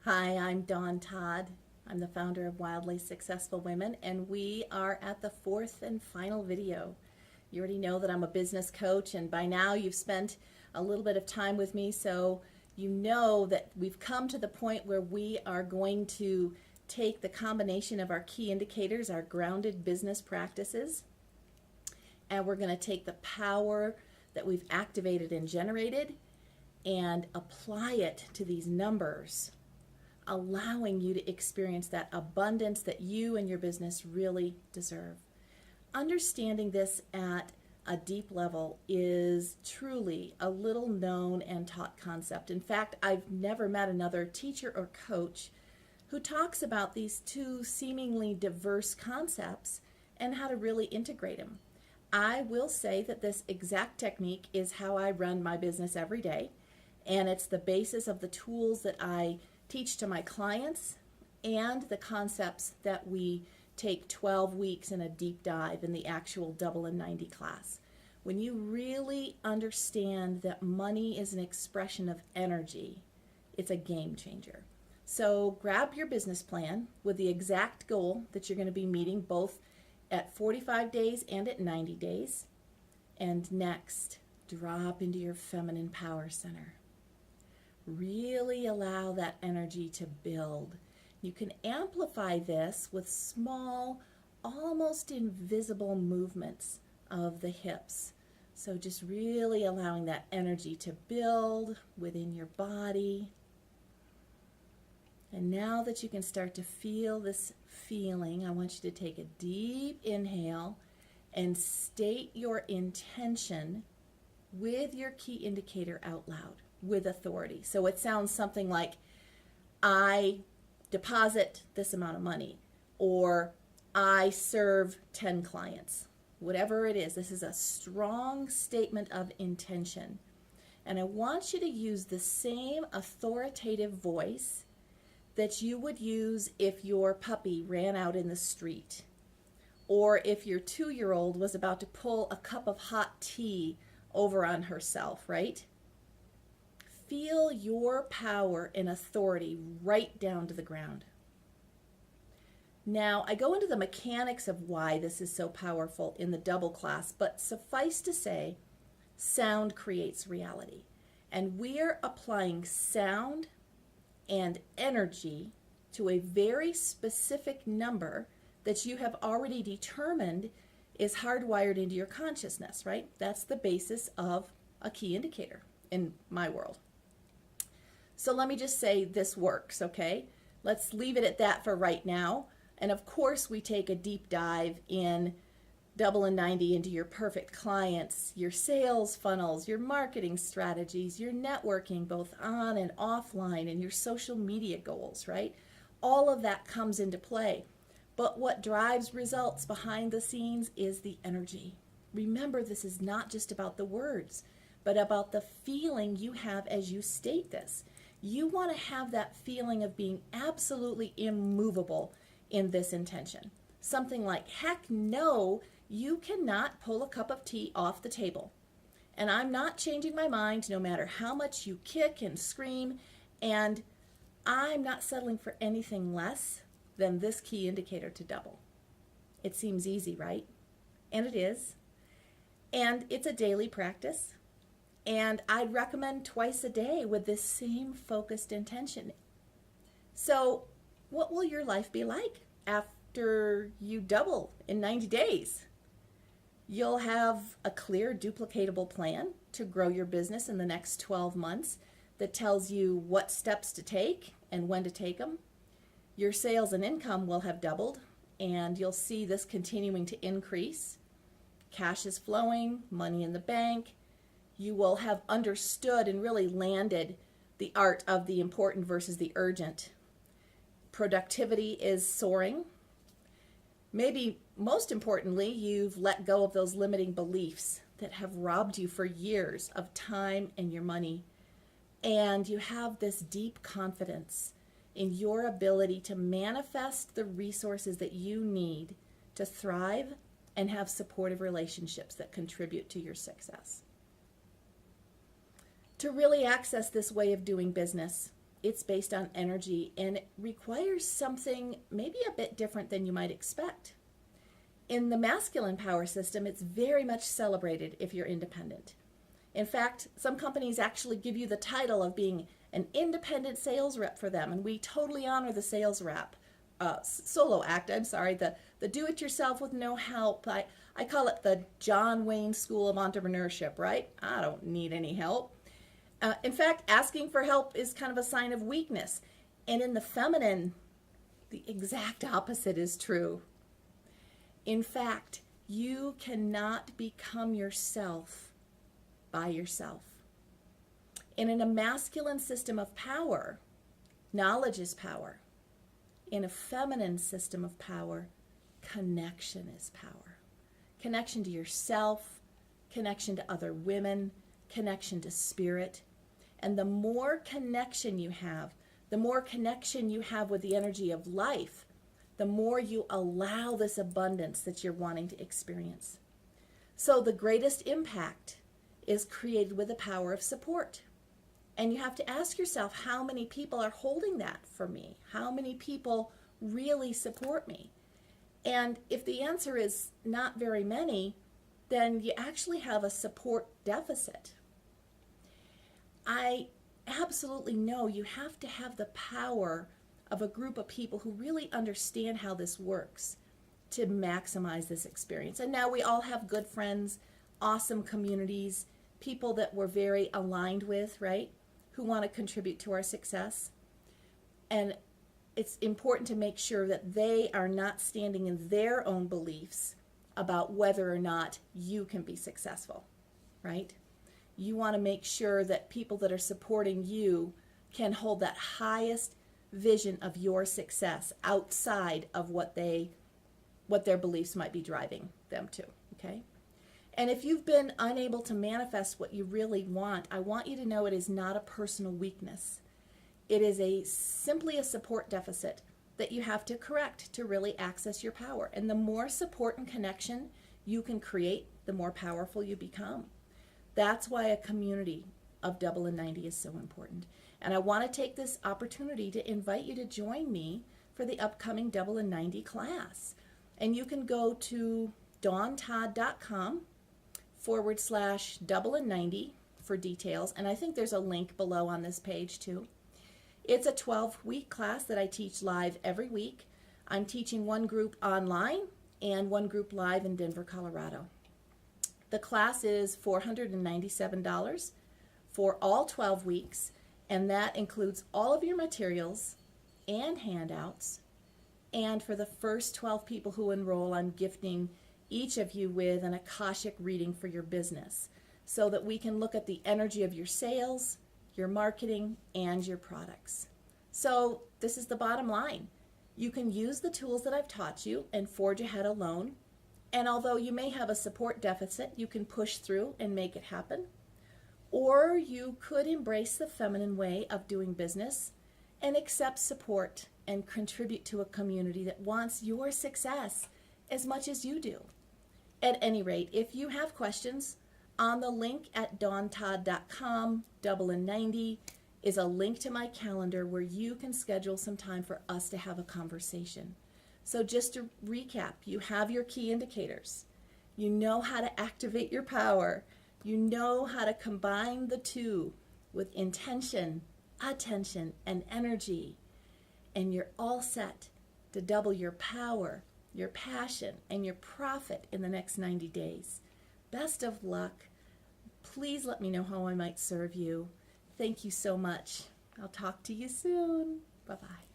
Hi, I'm Dawn Todd. I'm the founder of Wildly Successful Women, and we are at the fourth and final video. You already know that I'm a business coach, and by now you've spent a little bit of time with me, so you know that we've come to the point where we are going to take the combination of our key indicators, our grounded business practices, and we're going to take the power that we've activated and generated and apply it to these numbers, allowing you to experience that abundance that you and your business really deserve. Understanding this at a deep level is truly a little known and taught concept. In fact, I've never met another teacher or coach who talks about these two seemingly diverse concepts and how to really integrate them. I will say that this exact technique is how I run my business every day, and it's the basis of the tools that I teach to my clients and the concepts that we take 12 weeks in a deep dive in the actual Double in 90 class. When you really understand that money is an expression of energy, it's a game changer. So grab your business plan with the exact goal that you're going to be meeting both at 45 days and at 90 days. And next, drop into your feminine power center. Really allow that energy to build. You can amplify this with small, almost invisible movements of the hips. So just really allowing that energy to build within your body. And now that you can start to feel this feeling, I want you to take a deep inhale and state your intention with your key indicator out loud, with authority. So it sounds something like, I deposit this amount of money, or I serve 10 clients. Whatever it is, this is a strong statement of intention. And I want you to use the same authoritative voice that you would use if your puppy ran out in the street, or if your 2-year-old was about to pull a cup of hot tea over on herself, right? Feel your power and authority right down to the ground. Now, I go into the mechanics of why this is so powerful in the double class, but suffice to say, sound creates reality. And we're applying sound and energy to a very specific number that you have already determined is hardwired into your consciousness, right? That's the basis of a key indicator in my world. So let me just say this works, okay? Let's leave it at that for right now. And of course, we take a deep dive in Double in 90 into your perfect clients, your sales funnels, your marketing strategies, your networking, both on and offline, and your social media goals, right? All of that comes into play. But what drives results behind the scenes is the energy. Remember, this is not just about the words, but about the feeling you have as you state this. You want to have that feeling of being absolutely immovable in this intention. Something like, heck no, you cannot pull a cup of tea off the table. And I'm not changing my mind no matter how much you kick and scream, and I'm not settling for anything less than this key indicator to double. It seems easy, right? And it is. And it's a daily practice. And I'd recommend twice a day with this same focused intention. So what will your life be like after you double in 90 days? You'll have a clear, duplicatable plan to grow your business in the next 12 months that tells you what steps to take and when to take them. Your sales and income will have doubled, and you'll see this continuing to increase. Cash is flowing, money in the bank. You will have understood and really landed the art of the important versus the urgent. Productivity is soaring. Maybe most importantly, you've let go of those limiting beliefs that have robbed you for years of time and your money. And you have this deep confidence in your ability to manifest the resources that you need to thrive and have supportive relationships that contribute to your success. To really access this way of doing business, it's based on energy, and it requires something maybe a bit different than you might expect. In the masculine power system, it's very much celebrated if you're independent. In fact, some companies actually give you the title of being an independent sales rep for them, and we totally honor the sales rep. Solo act, the do-it-yourself with no help. I call it the John Wayne School of Entrepreneurship, right? I don't need any help. In fact, asking for help is kind of a sign of weakness. And in the feminine, the exact opposite is true. In fact, you cannot become yourself by yourself. And in a masculine system of power, knowledge is power. In a feminine system of power, connection is power. Connection to yourself, connection to other women, connection to spirit. And the more connection you have with the energy of life, the more you allow this abundance that you're wanting to experience. So the greatest impact is created with the power of support. And you have to ask yourself, how many people are holding that for me? How many people really support me? And if the answer is not very many, then you actually have a support deficit. I absolutely know you have to have the power of a group of people who really understand how this works to maximize this experience. And now we all have good friends, awesome communities, people that we're very aligned with, right? Who want to contribute to our success. And it's important to make sure that they are not standing in their own beliefs about whether or not you can be successful, right? You want to make sure that people that are supporting you can hold that highest vision of your success outside of what their beliefs might be driving them to, okay? And if you've been unable to manifest what you really want, I want you to know it is not a personal weakness. It is simply a support deficit that you have to correct to really access your power. And the more support and connection you can create, the more powerful you become. That's why a community of Double in 90 is so important. And I want to take this opportunity to invite you to join me for the upcoming Double in 90 class. And you can go to dawntodd.com/double in 90 for details. And I think there's a link below on this page too. It's a 12-week class that I teach live every week. I'm teaching one group online and one group live in Denver, Colorado. The class is $497 for all 12 weeks, and that includes all of your materials and handouts. And for the first 12 people who enroll, I'm gifting each of you with an Akashic reading for your business so that we can look at the energy of your sales, your marketing, and your products. So this is the bottom line. You can use the tools that I've taught you and forge ahead alone. And although you may have a support deficit, you can push through and make it happen. Or you could embrace the feminine way of doing business and accept support and contribute to a community that wants your success as much as you do. At any rate, if you have questions, on the link at dawntodd.com, Double in 90, is a link to my calendar where you can schedule some time for us to have a conversation. So just to recap, you have your key indicators. You know how to activate your power. You know how to combine the two with intention, attention, and energy. And you're all set to double your power, your passion, and your profit in the next 90 days. Best of luck. Please let me know how I might serve you. Thank you so much. I'll talk to you soon. Bye-bye.